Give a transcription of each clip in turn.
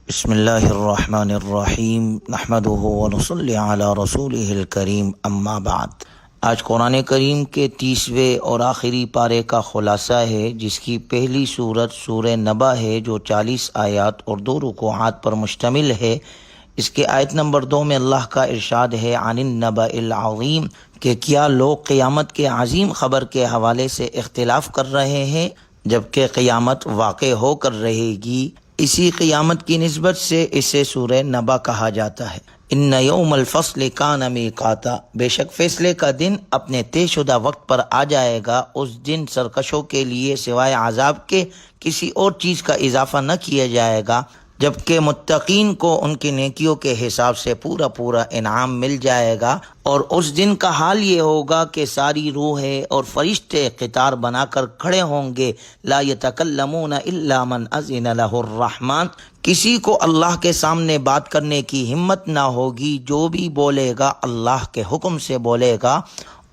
بسم اللہ الرحمن الرحیم نحمدہ ونصلی علی رسولہ الکریم اما بعد۔ آج قرآن کریم کے 30ویں اور آخری پارے کا خلاصہ ہے، جس کی پہلی سورت سورہ نبا ہے جو 40 آیات اور 2 رکوعات پر مشتمل ہے۔ اس کے آیت نمبر 2 میں اللہ کا ارشاد ہے عن النبأ العظیم، کہ کیا لوگ قیامت کے عظیم خبر کے حوالے سے اختلاف کر رہے ہیں جبکہ قیامت واقع ہو کر رہے گی۔ اسی قیامت کی نسبت سے اسے سورہ نبا کہا جاتا ہے۔ ان یوم الفصل کان میقاتا، بے شک فیصلے کا دن اپنے طے شدہ وقت پر آ جائے گا۔ اس دن سرکشوں کے لیے سوائے عذاب کے کسی اور چیز کا اضافہ نہ کیا جائے گا، جبکہ متقین کو ان کی نیکیوں کے حساب سے پورا انعام مل جائے گا۔ اور اس دن کا حال یہ ہوگا کہ ساری روحیں اور فرشتے قطار بنا کر کھڑے ہوں گے۔ لا یتکلمون الا من اذن لہ الرحمن، کسی کو اللہ کے سامنے بات کرنے کی ہمت نہ ہوگی، جو بھی بولے گا اللہ کے حکم سے بولے گا،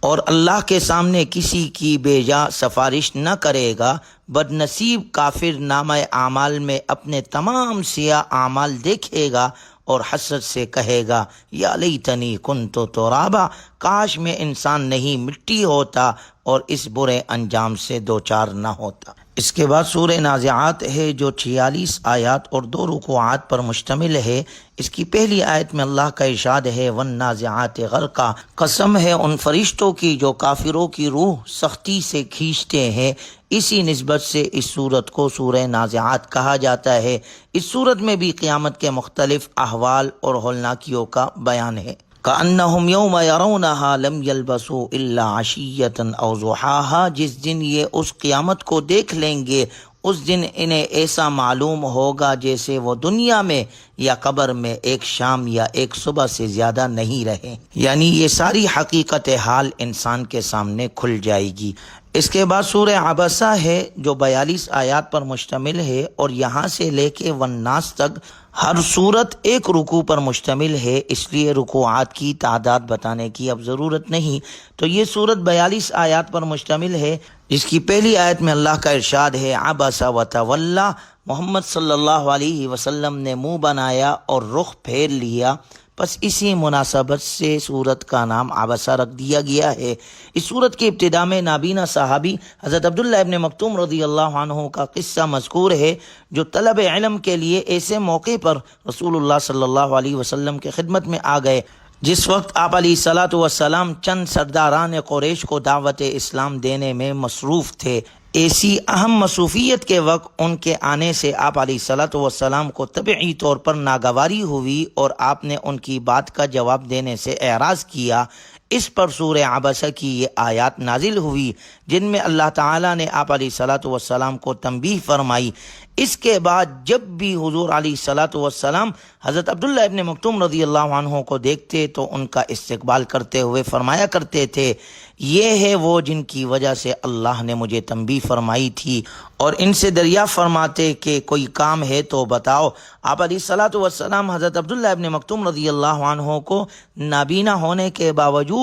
اور اللہ کے سامنے کسی کی بے جا سفارش نہ کرے گا۔ بد نصیب کافر نامہ اعمال میں اپنے تمام سیاہ اعمال دیکھے گا اور حسرت سے کہے گا یا لیتنی کنت ترابا، کاش میں انسان نہیں مٹی ہوتا اور اس برے انجام سے دوچار نہ ہوتا۔ اس کے بعد سورہ نازعات ہے جو 46 آیات اور 2 رکوعات پر مشتمل ہے۔ اس کی پہلی آیت میں اللہ کا ارشاد ہے والنازعات غرقا، قسم ہے ان فرشتوں کی جو کافروں کی روح سختی سے کھینچتے ہیں۔ اسی نسبت سے اس سورت کو سورہ نازعات کہا جاتا ہے۔ اس سورت میں بھی قیامت کے مختلف احوال اور ہولناکیوں کا بیان ہے۔ کأنہم یوم یرونہا لم یلبسوا الا عشیۃ او ضحاہا، جس دن یہ اس قیامت کو دیکھ لیں گے اس دن انہیں ایسا معلوم ہوگا جیسے وہ دنیا میں یا قبر میں ایک شام یا ایک صبح سے زیادہ نہیں رہے، یعنی یہ ساری حقیقت حال انسان کے سامنے کھل جائے گی۔ اس کے بعد سورہ عبسہ ہے جو 42 آیات پر مشتمل ہے، اور یہاں سے لے کے والناس تک ہر سورت ایک رکوع پر مشتمل ہے، اس لیے رکوعات کی تعداد بتانے کی اب ضرورت نہیں۔ تو یہ سورت 42 آیات پر مشتمل ہے، جس کی پہلی آیت میں اللہ کا ارشاد ہے عبس وتولی، محمد صلی اللہ علیہ وسلم نے منہ بنایا اور رخ پھیر لیا، بس اسی مناسبت سے سورت کا نام عبسہ رکھ دیا گیا ہے۔ اس سورت کی ابتدا میں نابینا صحابی حضرت عبداللہ ابن مکتوم رضی اللہ عنہ کا قصہ مذکور ہے، جو طلب علم کے لیے ایسے موقع پر رسول اللہ صلی اللہ علیہ وسلم کی خدمت میں آ گئے جس وقت آپ علیہ الصلاۃ والسلام چند سرداران قریش کو دعوت اسلام دینے میں مصروف تھے۔ ایسی اہم مصروفیت کے وقت ان کے آنے سے آپ علیہ الصلاۃ والسلام کو طبعی طور پر ناگواری ہوئی، اور آپ نے ان کی بات کا جواب دینے سے اعراض کیا۔ اس پر سورہ عبسہ کی یہ آیات نازل ہوئی جن میں اللہ تعالیٰ نے آپ علیہ الصلاۃ والسلام کو تنبیہ فرمائی۔ اس کے بعد جب بھی حضور علیہ الصلاۃ والسلام حضرت عبداللہ ابن مکتوم رضی اللہ عنہ کو دیکھتے تو ان کا استقبال کرتے ہوئے فرمایا کرتے تھے یہ ہے وہ جن کی وجہ سے اللہ نے مجھے تنبیہ فرمائی تھی، اور ان سے دریافت فرماتے کہ کوئی کام ہے تو بتاؤ۔ آپ علیہ الصلاۃ والسلام حضرت عبداللہ ابن مکتوم رضی اللہ عنہ کو نابینا ہونے کے باوجود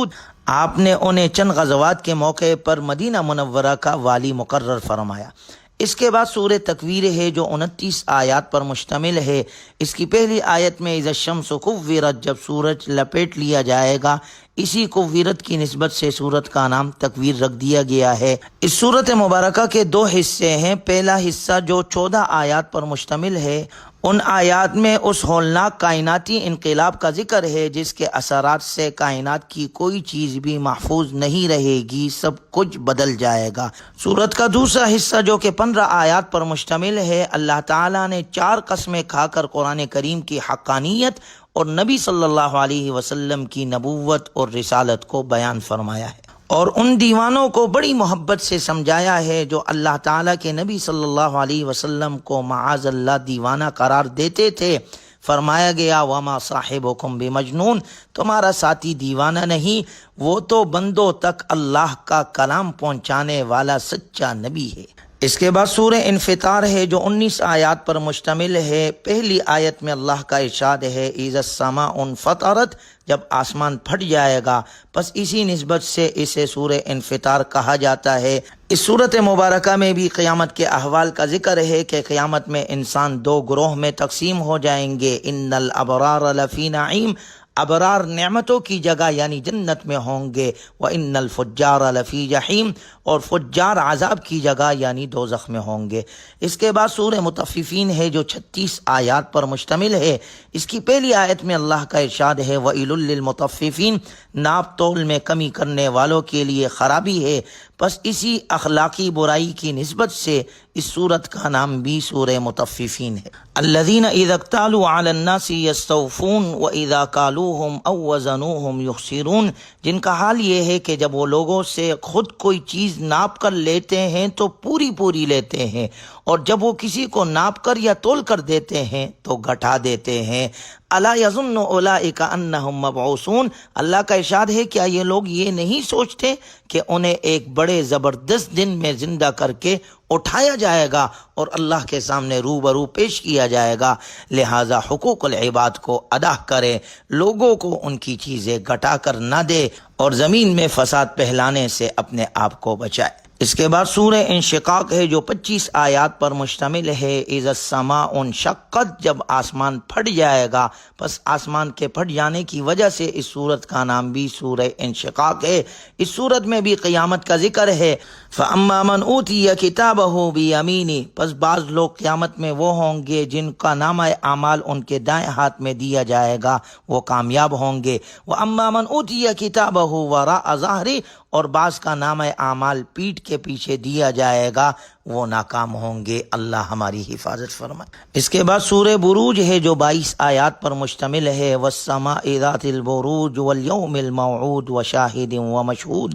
آپ نے انہیں چند غزوات کے موقع پر مدینہ منورہ کا والی مقرر فرمایا۔ اس کے بعد سورہ تکویر ہے جو 29 آیات پر مشتمل ہے۔ اس کی پہلی آیت میں اذا الشمس کورت، جب سورج لپیٹ لیا جائے گا، اسی کورت کی نسبت سے سورت کا نام تکویر رکھ دیا گیا ہے۔ اس سورت مبارکہ کے 2 حصے ہیں۔ پہلا حصہ جو 14 آیات پر مشتمل ہے، ان آیات میں اس ہولناک کائناتی انقلاب کا ذکر ہے جس کے اثرات سے کائنات کی کوئی چیز بھی محفوظ نہیں رہے گی، سب کچھ بدل جائے گا۔ سورت کا دوسرا حصہ جو کہ 15 آیات پر مشتمل ہے، اللہ تعالیٰ نے 4 قسمیں کھا کر قرآن کریم کی حقانیت اور نبی صلی اللہ علیہ وسلم کی نبوت اور رسالت کو بیان فرمایا ہے، اور ان دیوانوں کو بڑی محبت سے سمجھایا ہے جو اللہ تعالیٰ کے نبی صلی اللہ علیہ وسلم کو معاذ اللہ دیوانہ قرار دیتے تھے۔ فرمایا گیا وما صاحبکم بمجنون، تمہارا ساتھی دیوانہ نہیں، وہ تو بندوں تک اللہ کا کلام پہنچانے والا سچا نبی ہے۔ اس کے بعد سورہ انفطار ہے جو 19 آیات پر مشتمل ہے۔ پہلی آیت میں اللہ کا ارشاد ہے اذا السماء انفطرت، جب آسمان پھٹ جائے گا، پس اسی نسبت سے اسے سورہ انفطار کہا جاتا ہے۔ اس سورت مبارکہ میں بھی قیامت کے احوال کا ذکر ہے کہ قیامت میں انسان دو گروہ میں تقسیم ہو جائیں گے۔ ان الابرار لفی نعیم، ابرار نعمتوں کی جگہ یعنی جنت میں ہوں گے، وَإِنَّ الْفُجَّارَ لَفِي جَحِيمٍ، اور فجار عذاب کی جگہ یعنی دوزخ میں ہوں گے۔ اس کے بعد سورہ مطففین ہے جو 36 آیات پر مشتمل ہے۔ اس کی پہلی آیت میں اللہ کا ارشاد ہے وَإِلٌ لِّلْمُطَفِّفِينَ، ناپ تول میں کمی کرنے والوں کے لیے خرابی ہے۔ پس اسی اخلاقی برائی کی نسبت سے اس سورت کا نام بھی سورہ مطففین ہے۔ الذین اذا اکتالوا علی الناس یستوفون واذا کالوہم او وزنوہم یخسرون، جن کا حال یہ ہے کہ جب وہ لوگوں سے خود کوئی چیز ناپ کر لیتے ہیں تو پوری لیتے ہیں، اور جب وہ کسی کو ناپ کر یا تول کر دیتے ہیں تو گھٹا دیتے ہیں۔ الا یظن اولئک انہم مبعوثون، اللہ کا ارشاد ہے کیا یہ لوگ یہ نہیں سوچتے کہ انہیں ایک بڑے زبردست دن میں زندہ کر کے اٹھایا جائے گا اور اللہ کے سامنے روبرو پیش کیا جائے گا، لہٰذا حقوق العباد کو ادا کرے، لوگوں کو ان کی چیزیں گھٹا کر نہ دے اور زمین میں فساد پھیلانے سے اپنے آپ کو بچائے۔ اس کے بعد سورہ انشقاق ہے جو 25 آیات پر مشتمل ہے۔ اذا السماء انشقت، جب آسمان پھٹ جائے گا، پس آسمان کے پھٹ جانے کی وجہ سے اس سورت کا نام بھی سورہ انشقاق ہے۔ اس سورت میں بھی قیامت کا ذکر ہے۔ فَأَمَّا مَنْ أُوتِيَ كِتَابَهُ بِيَمِينِهِ، پس بعض لوگ قیامت میں وہ ہوں گے جن کا نامہ اعمال ان کے دائیں ہاتھ میں دیا جائے گا، وہ کامیاب ہوں گے۔ وَأَمَّا مَنْ أُوتِيَ كِتَابَهُ وَرَاءَ ظَهْرِهِ، اور بعض کا نامہ اعمال پیٹھ کے پیچھے دیا جائے گا، وہ ناکام ہوں گے۔ اللہ ہماری حفاظت فرمائے۔ اس کے بعد سورہ بروج ہے جو 22 آیات پر مشتمل ہے۔ وَالسَّمَاءِ ذَاتِ الْبُرُوجِ وَالْيَوْمِ الْمَوْعُودِ وَشَاهِدٍ وَمَشْهُودٍ،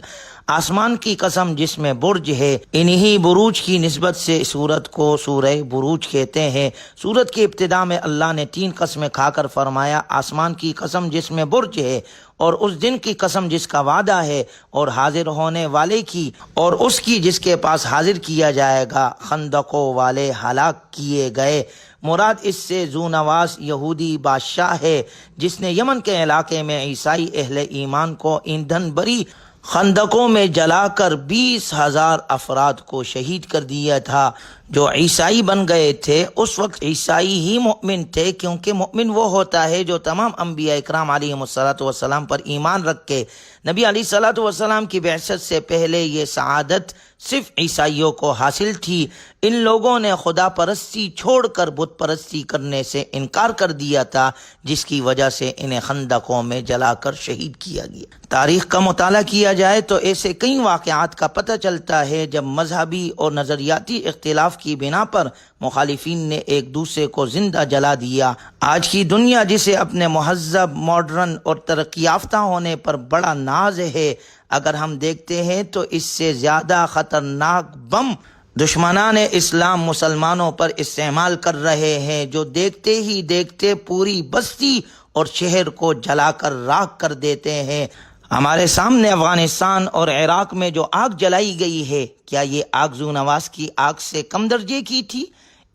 آسمان کی قسم جس میں برج ہے، انہی بروج کی نسبت سے سورت کو سورہ بروج کہتے ہیں۔ سورت کی ابتدا میں اللہ نے 3 قسمیں کھا کر فرمایا، آسمان کی قسم جس میں برج ہے، اور اس دن کی قسم جس کا وعدہ ہے، اور حاضر ہونے والے کی، اور اس کی جس کے پاس حاضر کیا جائے گا۔ خندقوں والے ہلاک کیے گئے، مراد اس سے ذو نواس یہودی بادشاہ ہے جس نے یمن کے علاقے میں عیسائی اہل ایمان کو ایندھن بری خندقوں میں جلا کر 20,000 افراد کو شہید کر دیا تھا جو عیسائی بن گئے تھے۔ اس وقت عیسائی ہی مؤمن تھے، کیونکہ مؤمن وہ ہوتا ہے جو تمام انبیاء اکرام علیہم السلام پر ایمان رکھ کے، نبی علیہ السلام کی بعثت سے پہلے یہ سعادت صرف عیسائیوں کو حاصل تھی۔ ان لوگوں نے خدا پرستی چھوڑ کر بت پرستی کرنے سے انکار کر دیا تھا، جس کی وجہ سے انہیں خندقوں میں جلا کر شہید کیا گیا۔ تاریخ کا مطالعہ کیا جائے تو ایسے کئی واقعات کا پتہ چلتا ہے جب مذہبی اور نظریاتی اختلاف کی بنا پر مخالفین نے ایک دوسرے کو زندہ جلا دیا۔ آج کی دنیا جسے اپنے مہذب، ماڈرن اور ترقی یافتہ ہونے پر بڑا ناز ہے، اگر ہم دیکھتے ہیں تو اس سے زیادہ خطرناک بم دشمنان اسلام مسلمانوں پر استعمال کر رہے ہیں، جو دیکھتے ہی دیکھتے پوری بستی اور شہر کو جلا کر راکھ کر دیتے ہیں۔ ہمارے سامنے افغانستان اور عراق میں جو آگ جلائی گئی ہے، کیا یہ آگ ذو نواس کی آگ سے کم درجے کی تھی؟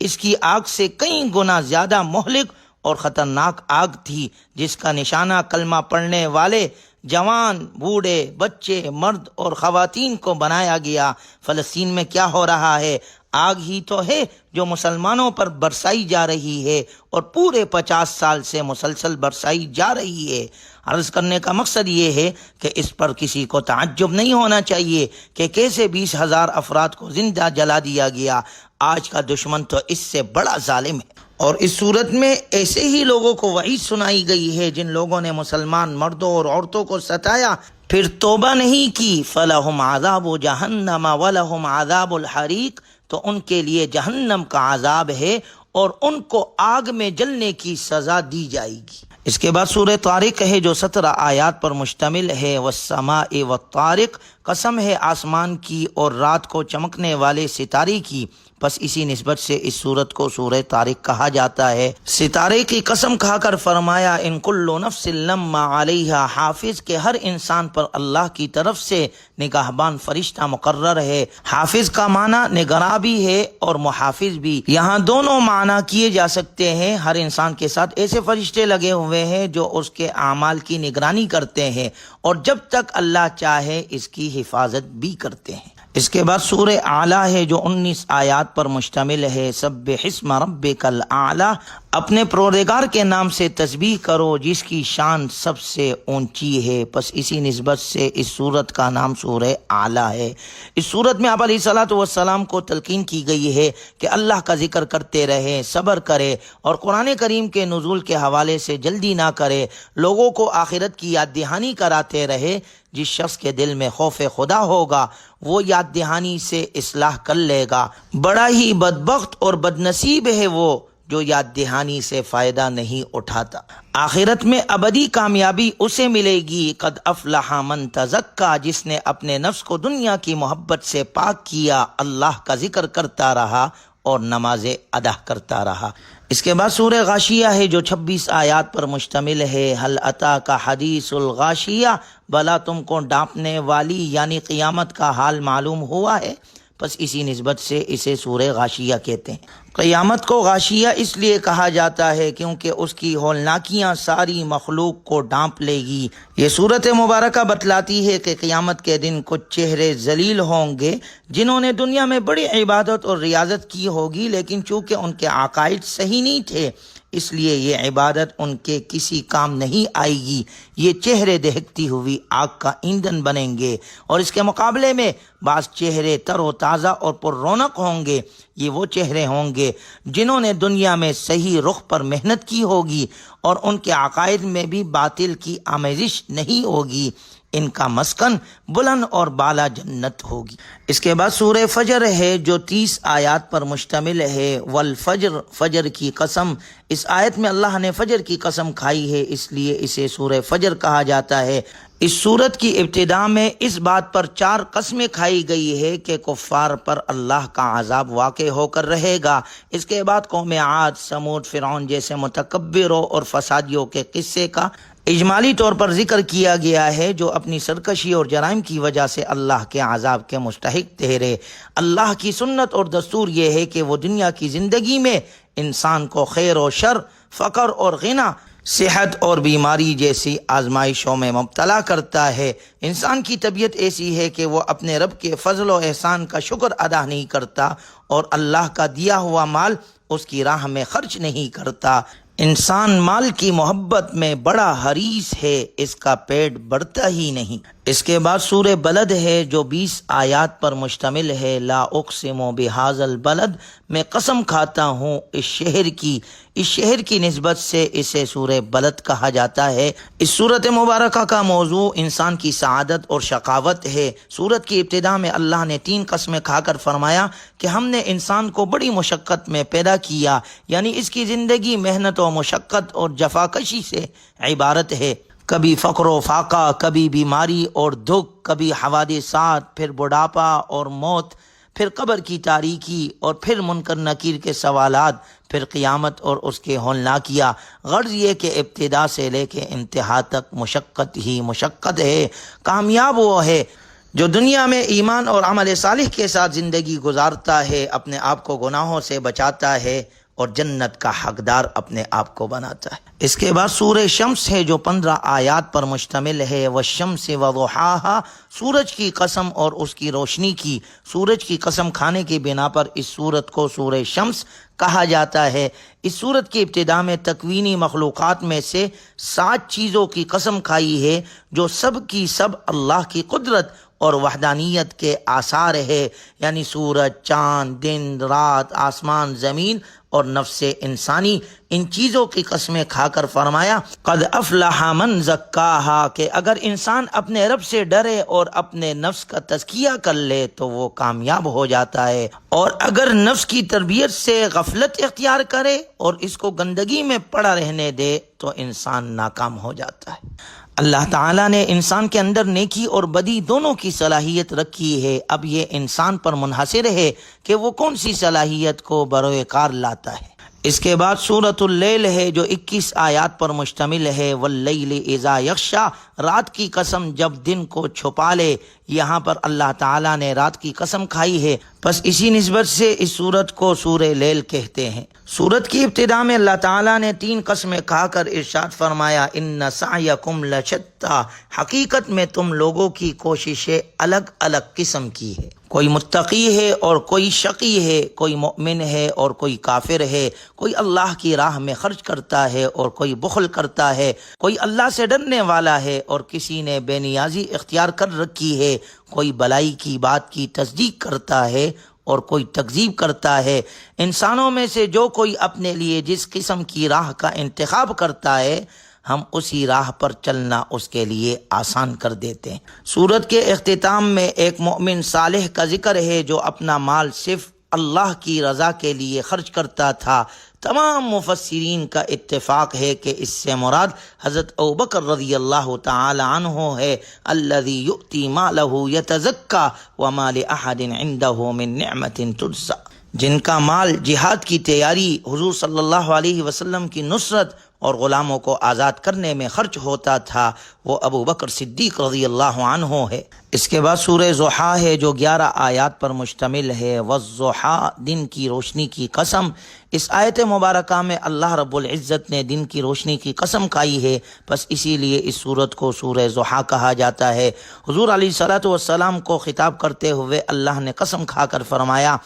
اس کی آگ سے کئی گنا زیادہ مہلک اور خطرناک آگ تھی، جس کا نشانہ کلمہ پڑھنے والے جوان، بوڑھے، بچے، مرد اور خواتین کو بنایا گیا۔ فلسطین میں کیا ہو رہا ہے؟ آگ ہی تو ہے جو مسلمانوں پر برسائی جا رہی ہے، اور پورے 50 سال سے مسلسل برسائی جا رہی ہے۔ عرض کرنے کا مقصد یہ ہے کہ اس پر کسی کو تعجب نہیں ہونا چاہیے کہ کیسے 20,000 افراد کو زندہ جلا دیا گیا۔ آج کا دشمن تو اس سے بڑا ظالم ہے۔ اور اس صورت میں ایسے ہی لوگوں کو وعید سنائی گئی ہے جن لوگوں نے مسلمان مردوں اور عورتوں کو ستایا پھر توبہ نہیں کی۔ فَلَهُمْ عَذَابُ جَهَنَّمَ وَلَهُمْ عَذَابُ الْحَرِيقِ، تو ان کے لیے جہنم کا عذاب ہے اور ان کو آگ میں جلنے کی سزا دی جائے گی۔ اس کے بعد سورہ طارق ہے جو 17 آیات پر مشتمل ہے۔ وَالسَّمَاءِ وَالطَّارِقِ، قسم ہے آسمان کی اور رات کو چمکنے والے ستارے کی۔ بس اسی نسبت سے اس سورت کو سورہ طارق کہا جاتا ہے۔ ستارے کی قسم کھا کر فرمایا ان کل نفس لما علیہا حافظ، کہ ہر انسان پر اللہ کی طرف سے نگہبان فرشتہ مقرر ہے۔ حافظ کا معنی نگراں بھی ہے اور محافظ بھی، یہاں دونوں معنی کیے جا سکتے ہیں۔ ہر انسان کے ساتھ ایسے فرشتے لگے ہوئے ہیں جو اس کے اعمال کی نگرانی کرتے ہیں اور جب تک اللہ چاہے اس کی حفاظت بھی کرتے ہیں۔ اس کے بعد سورہ اعلیٰ ہے جو 19 آیات پر مشتمل ہے۔ سبح اسم ربک الاعلیٰ، اپنے پروردگار کے نام سے تسبیح کرو جس کی شان سب سے اونچی ہے۔ پس اسی نسبت سے اس سورت کا نام سورہ اعلیٰ ہے۔ اس سورت میں آپ علیہ الصلوۃ والسلام کو تلقین کی گئی ہے کہ اللہ کا ذکر کرتے رہے، صبر کرے اور قرآن کریم کے نزول کے حوالے سے جلدی نہ کرے، لوگوں کو آخرت کی یاد دہانی کراتے رہے۔ جس شخص کے دل میں خوف خدا ہوگا وہ یاد دہانی سے اصلاح کر لے گا۔ بڑا ہی بدبخت اور بدنصیب ہے وہ جو یاد دہانی سے فائدہ نہیں اٹھاتا۔ آخرت میں ابدی کامیابی اسے ملے گی۔ قد افلح من تزکا، جس نے اپنے نفس کو دنیا کی محبت سے پاک کیا، اللہ کا ذکر کرتا رہا اور نمازیں ادا کرتا رہا۔ اس کے بعد سورہ غاشیہ ہے جو 26 آیات پر مشتمل ہے۔ حل اتاک حدیث الغاشیہ، بلا تم کو ڈانپنے والی یعنی قیامت کا حال معلوم ہوا ہے؟ بس اسی نسبت سے اسے سورہ غاشیہ کہتے ہیں۔ قیامت کو غاشیہ اس لیے کہا جاتا ہے کیونکہ اس کی ہولناکیاں ساری مخلوق کو ڈانپ لے گی۔ یہ سورت مبارکہ بتلاتی ہے کہ قیامت کے دن کچھ چہرے ذلیل ہوں گے جنہوں نے دنیا میں بڑی عبادت اور ریاضت کی ہوگی، لیکن چونکہ ان کے عقائد صحیح نہیں تھے اس لیے یہ عبادت ان کے کسی کام نہیں آئے گی۔ یہ چہرے دہکتی ہوئی آگ کا ایندھن بنیں گے، اور اس کے مقابلے میں بعض چہرے تر و تازہ اور پر رونق ہوں گے۔ یہ وہ چہرے ہوں گے جنہوں نے دنیا میں صحیح رخ پر محنت کی ہوگی اور ان کے عقائد میں بھی باطل کی آمیزش نہیں ہوگی۔ ان کا مسکن بلند اور بالا جنت ہوگی۔ اس کے بعد سورہ فجر ہے جو 30 آیات پر مشتمل ہے۔ والفجر، فجر کی قسم۔ اس آیت میں اللہ نے فجر کی قسم کھائی ہے، اس لیے اسے سورہ فجر کہا جاتا ہے۔ اس سورت کی ابتدا میں اس بات پر 4 قسمیں کھائی گئی ہے کہ کفار پر اللہ کا عذاب واقع ہو کر رہے گا۔ اس کے بعد قوم عاد، سمود، فرعون جیسے متکبروں اور فسادیوں کے قصے کا اجمالی طور پر ذکر کیا گیا ہے جو اپنی سرکشی اور جرائم کی وجہ سے اللہ کے عذاب کے مستحق ٹھہرے۔ اللہ کی سنت اور دستور یہ ہے کہ وہ دنیا کی زندگی میں انسان کو خیر و شر، فقر اور غنی، صحت اور بیماری جیسی آزمائشوں میں مبتلا کرتا ہے۔ انسان کی طبیعت ایسی ہے کہ وہ اپنے رب کے فضل و احسان کا شکر ادا نہیں کرتا اور اللہ کا دیا ہوا مال اس کی راہ میں خرچ نہیں کرتا۔ انسان مال کی محبت میں بڑا حریص ہے، اس کا پیٹ بڑھتا ہی نہیں۔ اس کے بعد سورہ بلد ہے جو 20 آیات پر مشتمل ہے۔ لا اقسم بہذا البلد، میں قسم کھاتا ہوں اس شہر کی نسبت سے اسے سورہ بلد کہا جاتا ہے۔ اس سورت مبارکہ کا موضوع انسان کی سعادت اور شقاوت ہے۔ سورت کی ابتدا میں اللہ نے 3 قسمیں کھا کر فرمایا کہ ہم نے انسان کو بڑی مشقت میں پیدا کیا، یعنی اس کی زندگی محنت و مشقت اور جفاکشی سے عبارت ہے۔ کبھی فقر و فاقہ، کبھی بیماری اور دکھ، کبھی حوادثات، پھر بڑھاپا اور موت، پھر قبر کی تاریکی اور پھر منکر نکیر کے سوالات، پھر قیامت اور اس کے ہولناکیاں۔ غرض یہ کہ ابتدا سے لے کے انتہا تک مشقت ہی مشقت ہے۔ کامیاب وہ ہے جو دنیا میں ایمان اور عمل صالح کے ساتھ زندگی گزارتا ہے، اپنے آپ کو گناہوں سے بچاتا ہے اور جنت کا حقدار اپنے آپ کو بناتا ہے۔ اس کے بعد سورہ شمس ہے جو 15 آیات پر مشتمل ہے۔ والشمس وضحاها، سورج کی قسم اور اس کی روشنی کی۔ سورج کی قسم کھانے کی بنا پر اس سورت کو سورہ شمس کہا جاتا ہے۔ اس سورت کی ابتدا میں تکوینی مخلوقات میں سے 7 چیزوں کی قسم کھائی ہے جو سب کی سب اللہ کی قدرت اور وحدانیت کے آثار ہے، یعنی سورج، چاند، دن، رات، آسمان، زمین اور نفس انسانی۔ ان چیزوں کی قسمیں کھا کر فرمایا قد افلح من زکاہا، کہ اگر انسان اپنے رب سے ڈرے اور اپنے نفس کا تزکیہ کر لے تو وہ کامیاب ہو جاتا ہے، اور اگر نفس کی تربیت سے غفلت اختیار کرے اور اس کو گندگی میں پڑا رہنے دے تو انسان ناکام ہو جاتا ہے۔ اللہ تعالیٰ نے انسان کے اندر نیکی اور بدی دونوں کی صلاحیت رکھی ہے، اب یہ انسان پر منحصر ہے کہ وہ کون سی صلاحیت کو بروئے کار لاتا ہے۔ اس کے بعد سورۃ اللیل ہے جو 21 آیات پر مشتمل ہے، واللیل اذا یغشی، رات کی قسم جب دن کو چھپا لے۔ یہاں پر اللہ تعالیٰ نے رات کی قسم کھائی ہے، پس اسی نسبت سے اس سورت کو سورہ لیل کہتے ہیں۔ سورت کی ابتدا میں اللہ تعالیٰ نے 3 قسمیں کھا کر ارشاد فرمایا، ان سعیکم لشتی، حقیقت میں تم لوگوں کی کوششیں الگ الگ قسم کی ہے، کوئی متقی ہے اور کوئی شقی ہے، کوئی مومن ہے اور کوئی کافر ہے، کوئی اللہ کی راہ میں خرچ کرتا ہے اور کوئی بخل کرتا ہے، کوئی اللہ سے ڈرنے والا ہے اور کسی نے بے نیازی اختیار کر رکھی ہے، کوئی بلائی کی بات کی تصدیق کرتا ہے اور کوئی تکذیب کرتا ہے۔ انسانوں میں سے جو کوئی اپنے لیے جس قسم کی راہ کا انتخاب کرتا ہے، ہم اسی راہ پر چلنا اس کے لیے آسان کر دیتے ہیں۔ سورت کے اختتام میں ایک مومن صالح کا ذکر ہے جو اپنا مال صرف اللہ کی رضا کے لیے خرچ کرتا تھا۔ تمام مفسرین کا اتفاق ہے کہ اس سے مراد حضرت ابوبکر رضی اللہ تعالی عنہ ہے، الذی یؤتی مالہ یتزکی وما لأحد عنده من نعمت تجزی، جن کا مال جہاد کی تیاری، حضور صلی اللہ علیہ وسلم کی نصرت اور غلاموں کو آزاد کرنے میں خرچ ہوتا تھا، وہ ابو بکر صدیق رضی اللہ عنہ ہے۔ اس کے بعد سورہ ضحیٰ ہے جو 11 آیات پر مشتمل ہے، والضحیٰ، دن کی روشنی کی قسم۔ اس آیت مبارکہ میں اللہ رب العزت نے دن کی روشنی کی قسم کھائی ہے، پس اسی لیے اس سورت کو سورہ ضحیٰ کہا جاتا ہے۔ حضور علیہ الصلوۃ والسلام کو خطاب کرتے ہوئے اللہ نے قسم کھا کر فرمایا،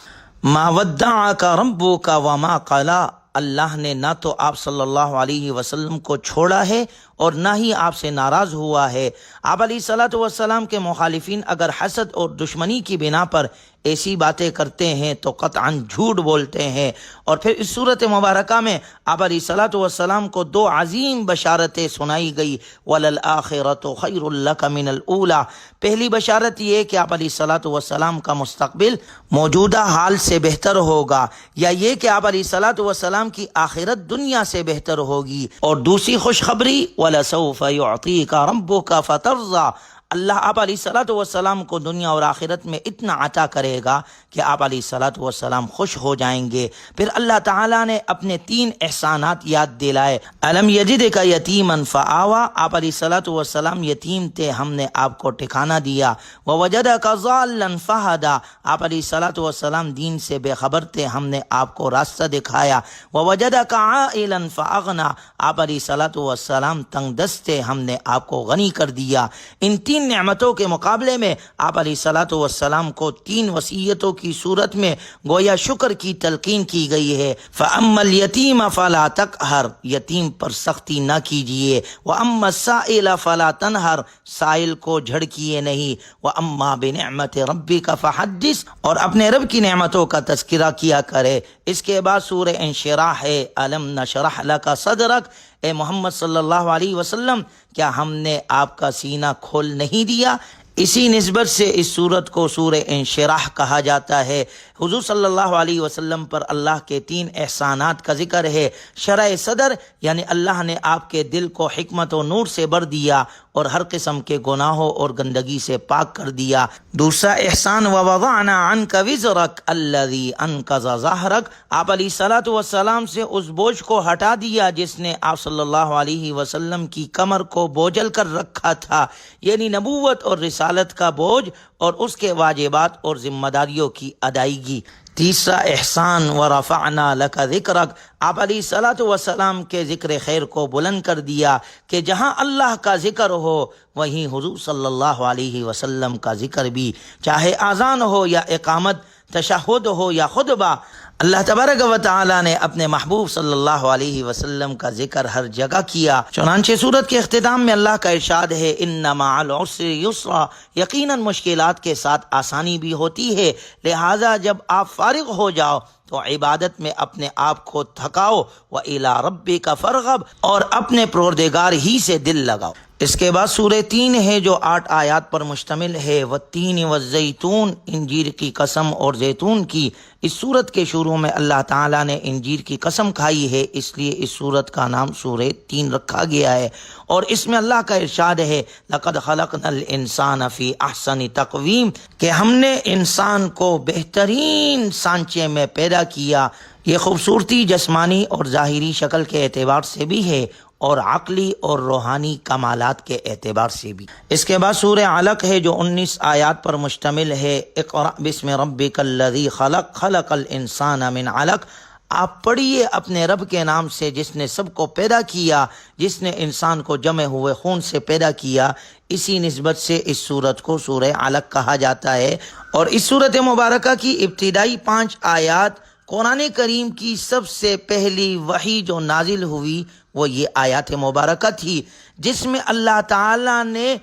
ما ودعک ربک وما قلی، اللہ نے نہ تو آپ صلی اللہ علیہ وسلم کو چھوڑا ہے اور نہ ہی آپ سے ناراض ہوا ہے۔ آپ علیہ الصلوۃ والسلام کے مخالفین اگر حسد اور دشمنی کی بنا پر ایسی باتیں کرتے ہیں تو قطعاً جھوٹ بولتے ہیں۔ اور پھر اس صورت مبارکہ میں آپ علیہ الصلوۃ والسلام کو 2 عظیم بشارتیں سنائی گئی، وَلَلْآخِرَةُ خَيْرٌ لَكَ مِنَ الْأُولَى۔ پہلی بشارت یہ کہ آپ علیہ الصلوۃ والسلام کا مستقبل موجودہ حال سے بہتر ہوگا، یا یہ کہ آپ علیہ الصلوۃ والسلام کی آخرت دنیا سے بہتر ہوگی۔ اور دوسری خوشخبری، وَلَسَوْفَ يُعْطِيكَ رَبُّكَ فَتَرْضَىٰ، اللہ آپ علیہ الصلوۃ والسلام کو دنیا اور آخرت میں اتنا عطا کرے گا کہ آپ علیہ الصلوۃ والسلام خوش ہو جائیں گے۔ پھر اللہ تعالیٰ نے اپنے 3 احسانات یاد دلائے، الم یجدک یتیما فآویٰ، آپ علیہ الصلوۃ والسلام یتیم تھے، ہم نے آپ کو ٹھکانہ دیا، ووجدک ضالا فہدیٰ، آپ علیہ الصلوۃ والسلام دین سے بے خبر تھے، ہم نے آپ کو راستہ دکھایا، ووجدک عائلا فاغنیٰ، آپ علیہ الصلوۃ والسلام تنگ دست تھے، ہم نے آپ کو غنی کر دیا۔ ان 3 نعمتوں کے مقابلے میں آپ علیہ الصلوۃ والسلام کو 3 وصیتوں کی صورت میں گویا شکر کی تلقین کی گئی ہے۔ فَأَمَّا الْيَتِيمَ فَلَا تَقْهَرْ، یتیم پر سختی نہ کیجیے، وَأَمَّا السَّائِلَ فَلَا تَنْهَرْ، سائل کو جھڑکیے نہیں، وَأَمَّا بِنِعْمَةِ رَبِّكَ فَحَدِّثْ، اور اپنے رب کی نعمتوں کا تذکرہ کیا کرے۔ اس کے بعد سورہ انشراح ہے، أَلَمْ نَشْرَحْ لَكَ صَدْرَكَ، اے محمد صلی اللہ علیہ وسلم کیا ہم نے آپ کا سینہ کھول نہیں دیا؟ اسی نسبت سے اس سورت کو سورہ انشراح کہا جاتا ہے۔ حضور صلی اللہ علیہ وسلم پر اللہ کے 3 احسانات کا ذکر ہے، شرح صدر، یعنی اللہ نے آپ کے دل کو حکمت و نور سے بھر دیا اور ہر قسم کے گناہوں اور گندگی سے پاک کر دیا۔ دوسرا احسان، وَوَضَعْنَا عَنْكَ وِزْرَكَ الَّذِي أَنْقَضَ ظَهْرَكَ، آپ علیہ الصلوۃ والسلام سے اس بوجھ کو ہٹا دیا جس نے آپ صلی اللہ علیہ وسلم کی کمر کو بوجھل کر رکھا تھا، یعنی نبوت اور رسالت کا بوجھ اور اس کے واجبات اور ذمہ داریوں کی ادائیگی۔ تیسرا احسان، وَرَفَعْنَا لَكَ ذِكْرَكَ، آپ علیہ الصلوۃ والسلام کے ذکر خیر کو بلند کر دیا کہ جہاں اللہ کا ذکر ہو وہیں حضور صلی اللہ علیہ وسلم کا ذکر بھی، چاہے اذان ہو یا اقامت، تشہد ہو یا خطبہ، اللہ تبارک و تعالی نے اپنے محبوب صلی اللہ علیہ وسلم کا ذکر ہر جگہ کیا۔ چنانچہ سورت کے اختتام میں اللہ کا ارشاد ہے، ان مع العسر یسرا، یقیناً مشکلات کے ساتھ آسانی بھی ہوتی ہے، لہٰذا جب آپ فارغ ہو جاؤ تو عبادت میں اپنے آپ کو تھکاؤ، وَإِلَىٰ رَبِّكَ فَارْغَب، اور اپنے پروردگار ہی سے دل لگاؤ۔ اس کے بعد سورہ 3 ہے جو 8 آیات پر مشتمل ہے، والتین والزیتون، انجیر کی قسم اور زیتون کی۔ اس سورت کے شروع میں اللہ تعالیٰ نے انجیر کی قسم کھائی ہے، اس لیے اس سورت کا نام سورہ 3 رکھا گیا ہے، اور اس میں اللہ کا ارشاد ہے لَقَدْ خَلَقْنَا الْإِنسَانَ فِي أَحْسَنِ تَقْوِيمٍ، کہ ہم نے انسان کو بہترین سانچے میں پیدا کیا۔ یہ خوبصورتی جسمانی اور ظاہری شکل کے اعتبار سے بھی ہے اور عقلی اور روحانی کمالات کے اعتبار سے بھی۔ اس کے بعد سورہ علق ہے جو 19 آیات پر مشتمل ہے، اقرأ بسم ربک الذی خلق خلق الانسان من علق، آپ پڑھیے اپنے رب کے نام سے جس نے سب کو پیدا کیا، جس نے انسان کو جمے ہوئے خون سے پیدا کیا۔ اسی نسبت سے اس سورت کو سورہ علق کہا جاتا ہے، اور اس سورت مبارکہ کی ابتدائی 5 آیات قرآن کریم کی سب سے پہلی وحی جو نازل ہوئی وہ یہ آیات مبارکہ تھی، جس میں اللہ تعالیٰ نے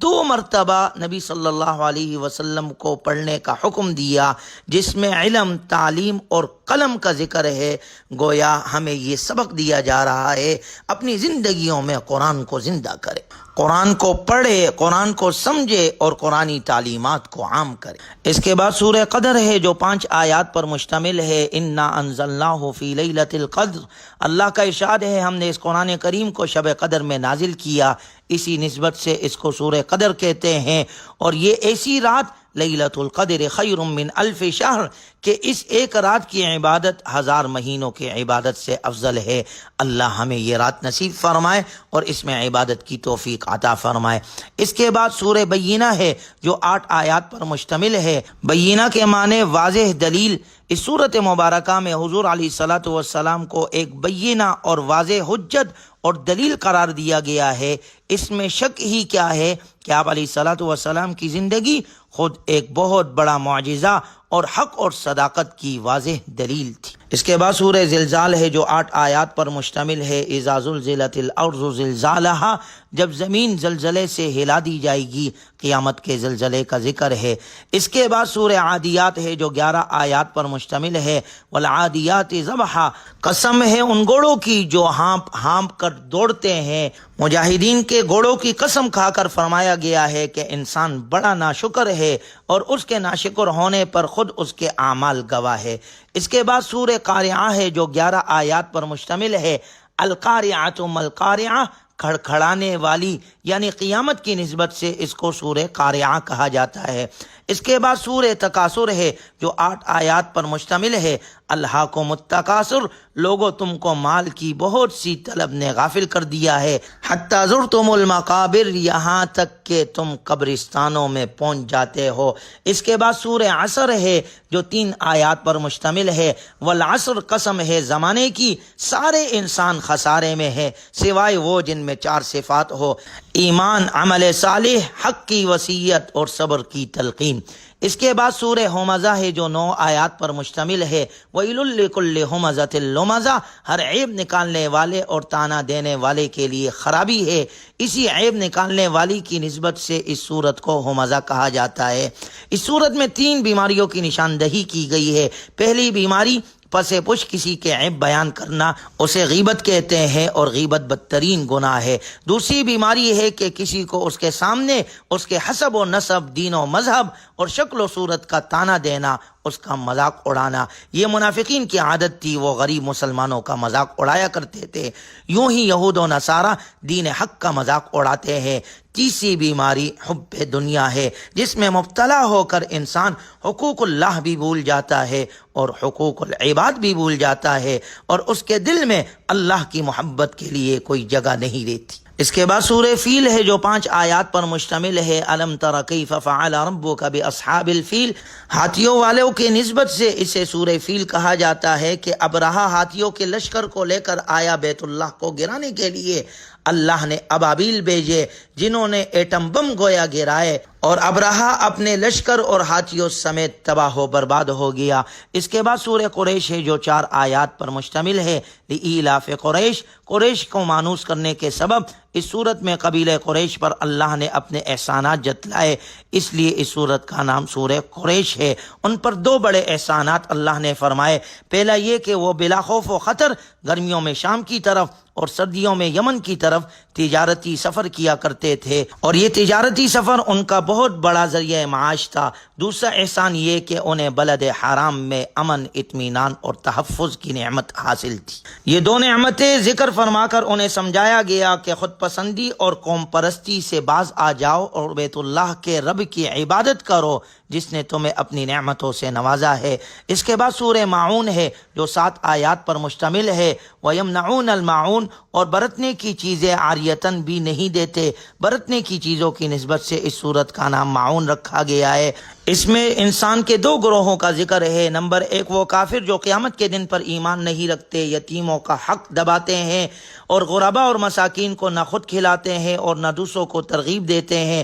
2 مرتبہ نبی صلی اللہ علیہ وسلم کو پڑھنے کا حکم دیا، جس میں علم، تعلیم اور قلم کا ذکر ہے۔ گویا ہمیں یہ سبق دیا جا رہا ہے اپنی زندگیوں میں قرآن کو زندہ کرے، قرآن کو پڑھے، قرآن کو سمجھے اور قرآنی تعلیمات کو عام کرے۔ اس کے بعد سورہ قدر ہے جو 5 آیات پر مشتمل ہے، انا انزلناہ فی لیلۃ القدر، اللہ کا ارشاد ہے ہم نے اس قرآن کریم کو شب قدر میں نازل کیا، اسی نسبت سے اس کو سورہ قدر کہتے ہیں، اور یہ ایسی رات لیلۃ القدر خیر من الف شہر کہ اس ایک رات کی عبادت 1000 مہینوں کی عبادت سے افضل ہے۔ اللہ ہمیں یہ رات نصیب فرمائے اور اس میں عبادت کی توفیق عطا فرمائے۔ اس کے بعد سورہ بینہ ہے جو 8 آیات پر مشتمل ہے، بینہ کے معنی واضح دلیل۔ اس سورت مبارکہ میں حضور علیہ الصلوۃ والسلام کو ایک بینہ اور واضح حجت اور دلیل قرار دیا گیا ہے۔ اس میں شک ہی کیا ہے کہ آپ علیہ الصلوۃ والسلام کی زندگی خود ایک بہت بڑا معجزہ اور حق اور صداقت کی واضح دلیل تھی۔ اس کے بعد سورہ زلزال ہے جو 8 آیات پر مشتمل ہے، اذا زلزلت الارض زلزالہا، جب زمین زلزلے سے ہلا دی جائے گی، قیامت کے زلزلے کا ذکر ہے۔ اس کے بعد سورہ عادیات ہے جو 11 آیات پر مشتمل ہے، والعادیات ضبحا، قسم ہے ان گھوڑوں کی جو ہانپ ہانپ کر دوڑتے ہیں۔ مجاہدین کے گھوڑوں کی قسم کھا کر فرمایا گیا ہے کہ انسان بڑا ناشکر ہے اور اس کے ناشکر ہونے پر خود اس کے اعمال گواہ ہے۔ اس کے بعد سورہ قارعہ ہے جو 11 آیات پر مشتمل ہے، القارعۃ ما القارعہ، کھڑکھڑانے والی، یعنی قیامت کی نسبت سے اس کو سورہ قارعہ کہا جاتا ہے۔ اس کے بعد سورہ تکاثر ہے جو 8 آیات پر مشتمل ہے، الہاکم التکاثر، لوگو تم کو مال کی بہت سی طلب نے غافل کر دیا ہے، حتی زرتم المقابر، یہاں تک کہ تم قبرستانوں میں پہنچ جاتے ہو۔ اس کے بعد سورہ عصر ہے جو 3 آیات پر مشتمل ہے، والعصر، قسم ہے زمانے کی، سارے انسان خسارے میں ہے سوائے وہ جن میں 4 صفات ہو، ایمان، عمل صالح، حق کی وصیت اور صبر کی تلقین۔ اس کے بعد سورہ ہمزہ ہے جو 9 آیات پر مشتمل ہے، وَيْلٌ لِّكُلِّ ہُمَزَةٍ لُمَزَةٍ، ہر عیب نکالنے والے اور تانا دینے والے کے لیے خرابی ہے۔ اسی عیب نکالنے والی کی نسبت سے اس سورت کو ہمزہ کہا جاتا ہے۔ اس سورت میں 3 بیماریوں کی نشاندہی کی گئی ہے۔ پہلی بیماری پس پش کسی کے عیب بیان کرنا، اسے غیبت کہتے ہیں اور غیبت بدترین گناہ ہے۔ دوسری بیماری ہے کہ کسی کو اس کے سامنے اس کے حسب و نسب، دین و مذہب اور شکل و صورت کا تانا دینا، اس کا مذاق اڑانا۔ یہ منافقین کی عادت تھی، وہ غریب مسلمانوں کا مذاق اڑایا کرتے تھے، یوں ہی یہود و نصارہ دین حق کا مذاق اڑاتے ہیں۔ تیسری بیماری حب دنیا ہے، جس میں مبتلا ہو کر انسان حقوق اللہ بھی بھول جاتا ہے اور حقوق العباد بھی بھول جاتا ہے، اور اس کے دل میں اللہ کی محبت کے لیے کوئی جگہ نہیں رہتی۔ اس کے بعد سورہ فیل ہے جو 5 آیات پر مشتمل ہے، الم تر کیف فعل ربک باصحاب الفیل، ہاتھیوں والوں کے نسبت سے اسے سورہ فیل کہا جاتا ہے کہ ابرہہ ہاتھیوں کے لشکر کو لے کر آیا بیت اللہ کو گرانے کے لیے۔ اللہ نے ابابیل بھیجے جنہوں نے ایٹم بم گویا گرائے، اور ابرہہ اپنے لشکر اور ہاتھیوں سمیت تباہ و برباد ہو گیا۔ اس کے بعد سورہ قریش ہے جو 4 آیات پر مشتمل ہے، لإیلاف قریش، قریش کو مانوس کرنے کے سبب اس صورت میں قبیلہ قریش پر اللہ نے اپنے احسانات جتلائے، اس لیے اس صورت کا نام سورہ قریش ہے۔ ان پر 2 بڑے احسانات اللہ نے فرمائے، پہلا یہ کہ وہ بلا خوف و خطر گرمیوں میں شام کی طرف اور سردیوں میں یمن کی طرف تجارتی سفر کیا کرتے تھے، اور یہ تجارتی سفر ان کا بہت بڑا ذریعہ معاش تھا۔ دوسرا احسان یہ کہ انہیں بلد حرام میں امن، اطمینان اور تحفظ کی نعمت حاصل تھی۔ یہ دو نعمتیں ذکر فرما کر انہیں سمجھایا گیا کہ خود پسندی اور قوم پرستی سے باز آ جاؤ اور بیت اللہ کے رب کی عبادت کرو جس نے تمہیں اپنی نعمتوں سے نوازا ہے۔ اس کے بعد سورہ ماعون ہے جو 7 آیات پر مشتمل ہے۔ وَيَمْنَعُونَ الْمَاعُونَ، اور برتنے کی چیزیں عاریتاً بھی نہیں دیتے۔ برتنے کی چیزوں کی نسبت سے اس صورت کا نام معون رکھا گیا ہے۔ اس میں انسان کے 2 گروہوں کا ذکر ہے۔ نمبر 1 وہ کافر جو قیامت کے دن پر ایمان نہیں رکھتے، یتیموں کا حق دباتے ہیں اور غربا اور مساکین کو نہ خود کھلاتے ہیں اور نہ دوسروں کو ترغیب دیتے ہیں،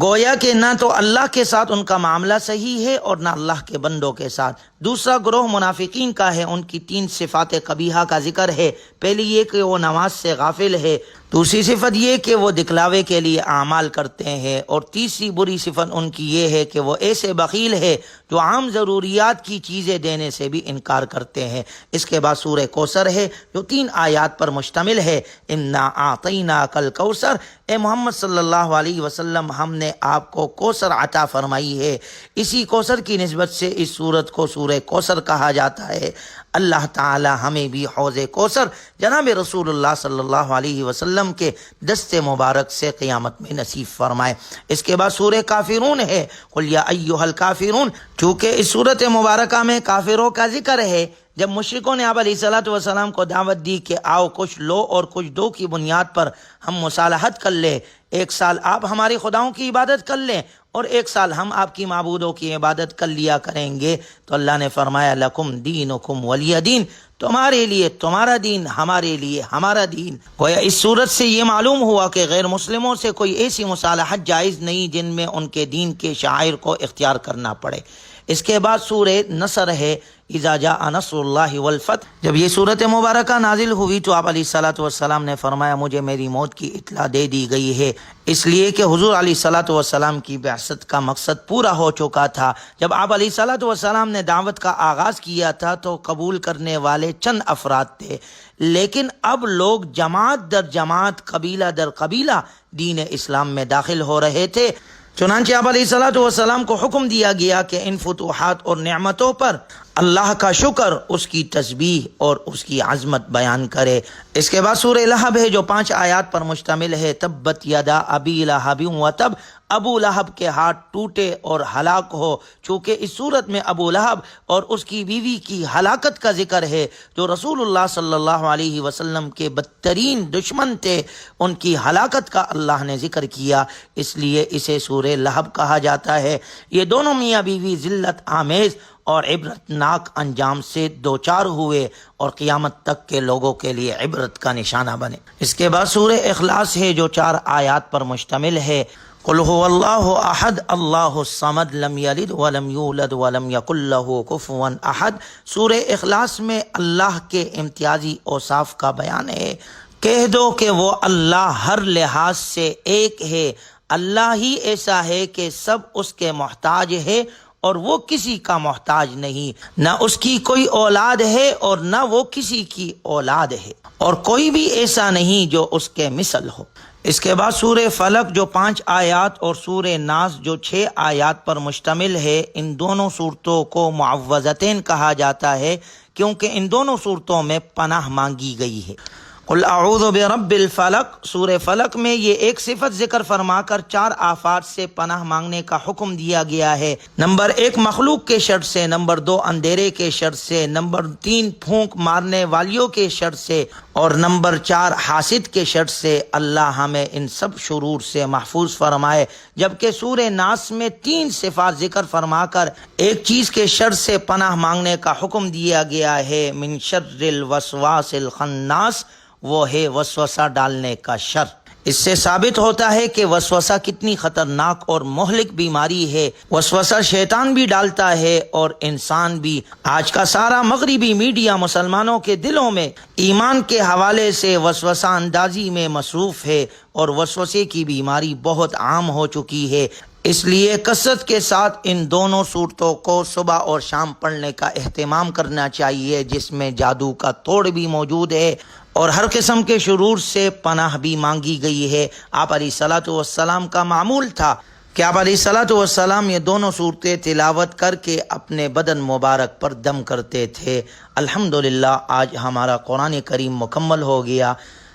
گویا کہ نہ تو اللہ کے ساتھ ان کا معاملہ صحیح ہے اور نہ اللہ کے بندوں کے ساتھ۔ دوسرا گروہ منافقین کا ہے، ان کی 3 صفات قبیحہ کا ذکر ہے۔ پہلی یہ کہ وہ نماز سے غافل ہے، دوسری صفت یہ کہ وہ دکھلاوے کے لیے اعمال کرتے ہیں، اور تیسری بری صفت ان کی یہ ہے کہ وہ ایسے بخیل ہے جو عام ضروریات کی چیزیں دینے سے بھی انکار کرتے ہیں۔ اس کے بعد سورہ کوثر ہے جو 3 آیات پر مشتمل ہے۔ انا اعطیناک الکوثر، اے محمد صلی اللہ علیہ وسلم ہم نے آپ کو کوثر عطا فرمائی ہے۔ اسی کوثر کی نسبت سے اس سورت کو سورہ کوثر کہا جاتا ہے۔ اللہ تعالی ہمیں بھی حوض کوثر جناب رسول اللہ صلی اللہ علیہ وسلم کے دست مبارک سے قیامت میں نصیب فرمائے۔ اس کے بعد سورہ کافرون ہے، قل یا ایھا الکافرون۔ چونکہ اس سورت مبارکہ میں کافروں کا ذکر ہے، جب مشرکوں نے آپ علیہ الصلوۃ والسلام کو دعوت دی کہ آؤ کچھ لو اور کچھ دو کی بنیاد پر ہم مصالحت کر لیں، 1 سال آپ ہماری خداؤں کی عبادت کر لیں اور 1 سال ہم آپ کی معبودوں کی عبادت کر لیا کریں گے، تو اللہ نے فرمایا لکم دینکم ولی دین، تمہارے لیے تمہارا دین، ہمارے لیے ہمارا دین۔ گویا اس صورت سے یہ معلوم ہوا کہ غیر مسلموں سے کوئی ایسی مصالحت جائز نہیں جن میں ان کے دین کے شعائر کو اختیار کرنا پڑے۔ اس کے بعد سورہ نصر ہے، اذا جاء نصر اللہ والفتح۔ جب یہ سورت مبارکہ نازل ہوئی تو آپ علیہ الصلوۃ والسلام نے فرمایا مجھے میری موت کی اطلاع دے دی گئی ہے، اس لیے کہ حضور علیہ الصلوۃ والسلام کی بعثت کا مقصد پورا ہو چکا تھا۔ جب آپ علیہ الصلوۃ والسلام نے دعوت کا آغاز کیا تھا تو قبول کرنے والے چند افراد تھے، لیکن اب لوگ جماعت در جماعت، قبیلہ در قبیلہ دین اسلام میں داخل ہو رہے تھے۔ چنانچہ آپ علیہ الصلوۃ والسلام کو حکم دیا گیا کہ ان فتوحات اور نعمتوں پر اللہ کا شکر، اس کی تسبیح اور اس کی عظمت بیان کرے۔ اس کے بعد سورہ لہب ہے جو 5 آیات پر مشتمل ہے۔ تبت یدا ابی لہب وتب، ابو لہب کے ہاتھ ٹوٹے اور ہلاک ہو۔ چونکہ اس صورت میں ابو لہب اور اس کی بیوی کی ہلاکت کا ذکر ہے جو رسول اللہ صلی اللہ علیہ وسلم کے بدترین دشمن تھے، ان کی ہلاکت کا اللہ نے ذکر کیا، اس لیے اسے سورہ لہب کہا جاتا ہے۔ یہ دونوں میاں بیوی ذلت آمیز اور عبرتناک انجام سے دوچار ہوئے اور قیامت تک کے لوگوں کے لیے عبرت کا نشانہ بنے۔ اس کے بعد سورہ اخلاص ہے جو 4 آیات پر مشتمل ہے۔ قل هو اللہ احد اللہ الصمد لم یلد ولم یولد ولم یکن لہ کفوا احد۔ سورہ اخلاص میں اللہ کے امتیازی اوصاف کا بیان ہے۔ کہہ دو کہ وہ اللہ ہر لحاظ سے ایک ہے، اللہ ہی ایسا ہے کہ سب اس کے محتاج ہے اور وہ کسی کا محتاج نہیں، نہ اس کی کوئی اولاد ہے اور نہ وہ کسی کی اولاد ہے، اور کوئی بھی ایسا نہیں جو اس کے مثل ہو۔ اس کے بعد سورہ فلق جو 5 آیات اور سورہ ناس جو 6 آیات پر مشتمل ہے، ان دونوں صورتوں کو معوذتین کہا جاتا ہے کیونکہ ان دونوں صورتوں میں پناہ مانگی گئی ہے۔ قل اعوذ برب الفلق، سورہ فلق میں یہ ایک صفت ذکر فرما کر 4 آفات سے پناہ مانگنے کا حکم دیا گیا ہے۔ نمبر 1 مخلوق کے شر سے، نمبر 2 اندھیرے کے شر سے، نمبر 3 پھونک مارنے والیوں کے شر سے، اور نمبر 4 حاسد کے شر سے۔ اللہ ہمیں ان سب شرور سے محفوظ فرمائے۔ جبکہ سورہ ناس میں 3 صفات ذکر فرما کر ایک چیز کے شر سے پناہ مانگنے کا حکم دیا گیا ہے، من شر الوسواس الخناس، وہ ہے وسوسہ ڈالنے کا شر۔ اس سے ثابت ہوتا ہے کہ وسوسہ کتنی خطرناک اور مہلک بیماری ہے۔ وسوسہ شیطان بھی ڈالتا ہے اور انسان بھی۔ آج کا سارا مغربی میڈیا مسلمانوں کے دلوں میں ایمان کے حوالے سے وسوسہ اندازی میں مصروف ہے اور وسوسے کی بیماری بہت عام ہو چکی ہے۔ اس لیے کثرت کے ساتھ ان دونوں صورتوں کو صبح اور شام پڑھنے کا اہتمام کرنا چاہیے، جس میں جادو کا توڑ بھی موجود ہے۔ اور ہر قسم کے شرور سے پناہ بھی مانگی گئی ہے۔ آپ علیہ الصلاۃ والسلام کا معمول تھا کہ آپ علیہ الصلاۃ والسلام یہ دونوں صورتیں تلاوت کر کے اپنے بدن مبارک پر دم کرتے تھے۔ الحمدللہ آج ہمارا قرآن کریم مکمل ہو گیا۔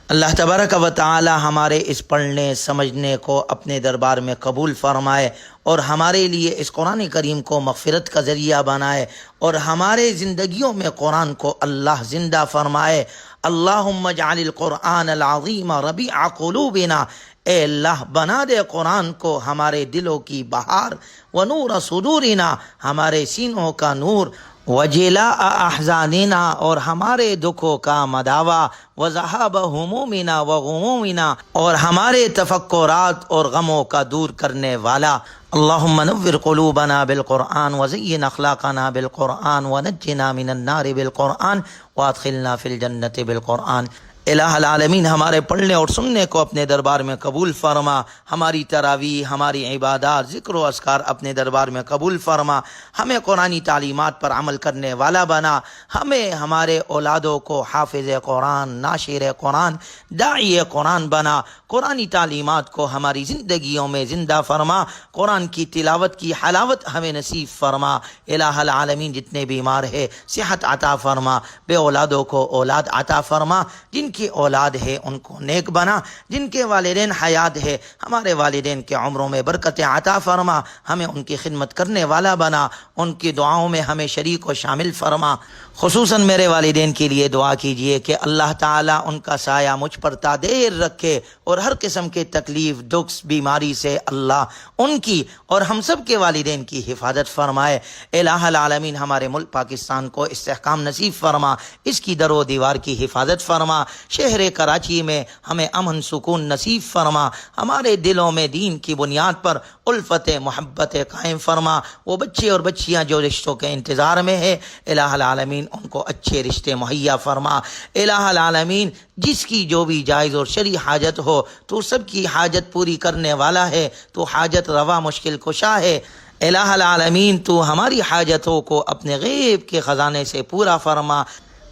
اللہ تبارک و تعالی ہمارے اس پڑھنے سمجھنے کو اپنے دربار میں قبول فرمائے اور ہمارے لیے اس قرآن کریم کو مغفرت کا ذریعہ بنائے اور ہمارے زندگیوں میں قرآن کو اللہ زندہ فرمائے۔ اللہم اجعل القرآن العظیم ربیع قلوبنا، اے اللہ بنا دے قرآن کو ہمارے دلوں کی بہار، ونور صدورنا، ہمارے سینوں کا نور، وجلاء احزاننا، اور ہمارے دکھوں کا مداوا، وذہاب ہمومنا وغمومنا، اور ہمارے تفکرات اور غموں کا دور کرنے والا۔ اللہم نور قلوبنا بالقرآن وزین اخلاقنا بالقرآن ونجنا من النار بالقرآن وادخلنا فی الجنت بالقرآن۔ الہ العالمین ہمارے پڑھنے اور سننے کو اپنے دربار میں قبول فرما، ہماری تراویح، ہماری عبادات، ذکر و اذکار اپنے دربار میں قبول فرما، ہمیں قرآنی تعلیمات پر عمل کرنے والا بنا، ہمیں ہمارے اولادوں کو حافظ قرآن، ناشر قرآن، داعی قرآن بنا، قرآنی تعلیمات کو ہماری زندگیوں میں زندہ فرما، قرآن کی تلاوت کی حلاوت ہمیں نصیب فرما۔ الہ العالمین جتنے بیمار ہیں صحت عطا فرما، بے اولادوں کو اولاد عطا فرما، جن کی اولاد ہے ان کو نیک بنا، جن کے والدین حیات ہے ہمارے والدین کے عمروں میں برکت عطا فرما، ہمیں ان کی خدمت کرنے والا بنا، ان کی دعاؤں میں ہمیں شریک و شامل فرما۔ خصوصاً میرے والدین کے لیے دعا کیجئے کہ اللہ تعالیٰ ان کا سایہ مجھ پر تا دیر رکھے اور ہر قسم کے تکلیف، دکھ، بیماری سے اللہ ان کی اور ہم سب کے والدین کی حفاظت فرمائے۔ الہ العالمین ہمارے ملک پاکستان کو استحکام نصیب فرما، اس کی در و دیوار کی حفاظت فرما، شہر کراچی میں ہمیں امن سکون نصیب فرما، ہمارے دلوں میں دین کی بنیاد پر الفت محبت قائم فرما۔ وہ بچے اور بچیاں جو رشتوں کے انتظار میں ہے الہ العالمین ان کو اچھے رشتے مہیا فرما۔ الہ العالمین جس کی جو بھی جائز اور شرعی حاجت ہو تو سب کی حاجت پوری کرنے والا ہے، تو حاجت روا مشکل کشا ہے۔ الہ العالمین تو ہماری حاجتوں کو اپنے غیب کے خزانے سے پورا فرما،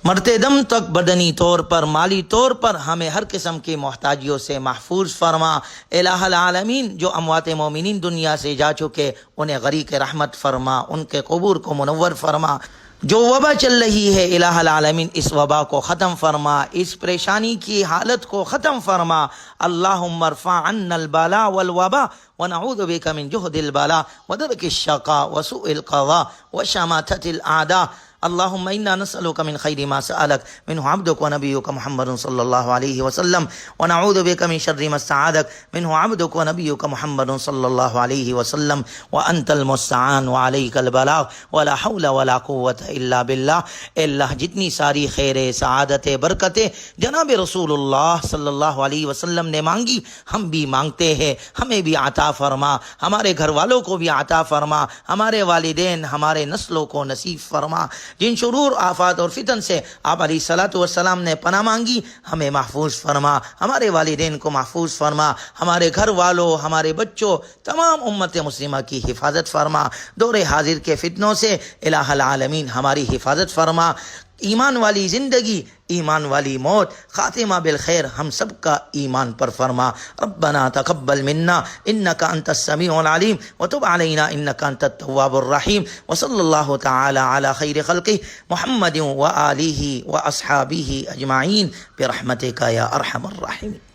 مرتے دم تک بدنی طور پر، مالی طور پر ہمیں ہر قسم کی محتاجیوں سے محفوظ فرما۔ الہ العالمین جو اموات مومنین دنیا سے جا چکے انہیں غریق رحمت فرما، ان کے قبور کو منور فرما۔ جو وبا چل رہی ہے الہ العالمین اس وبا کو ختم فرما، اس پریشانی کی حالت کو ختم فرما۔ اللہم ارفع عنا البلاء والوبا ونعوذ بک من جہد البلاء ودرک الشقاء وسوء القضاء وشماتة الأعداء۔ اللهم إنا نسألك من خير ما سألك منه عبدك ونبيك محمد صلى الله عليه وسلم، ونعوذ بك من شر ما استعاذك منه عبدك ونبيك محمد صلى الله عليه وسلم، وأنت المستعان وعليك البلاغ ولا حول ولا قوة إلا بالله۔ اللہ جتنی ساری خیر، سعادت، برکتیں جناب رسول اللہ صلی اللہ علیہ وسلم نے مانگی ہم بھی مانگتے ہیں، ہمیں بھی عطا فرما، ہمارے گھر والوں کو بھی عطا فرما، ہمارے والدین، ہمارے نسلوں کو نصیب فرما۔ جن شرور، آفات اور فتن سے آپ علیہ الصلاۃ والسلام نے پناہ مانگی ہمیں محفوظ فرما، ہمارے والدین کو محفوظ فرما، ہمارے گھر والوں، ہمارے بچوں، تمام امت مسلمہ کی حفاظت فرما۔ دور حاضر کے فتنوں سے الہ العالمین ہماری حفاظت فرما۔ ایمان والی زندگی، ایمان والی موت، خاتمہ بالخیر ہم سب کا ایمان پر فرما۔ ربنا تقبل منا انک انت السمیع العلیم وتب علینا انک انت التواب الرحیم، وصلی اللہ تعالی علی خیر خلقہ محمد وآلہ واصحابہ اجمعین برحمتک یا ارحم الراحمین۔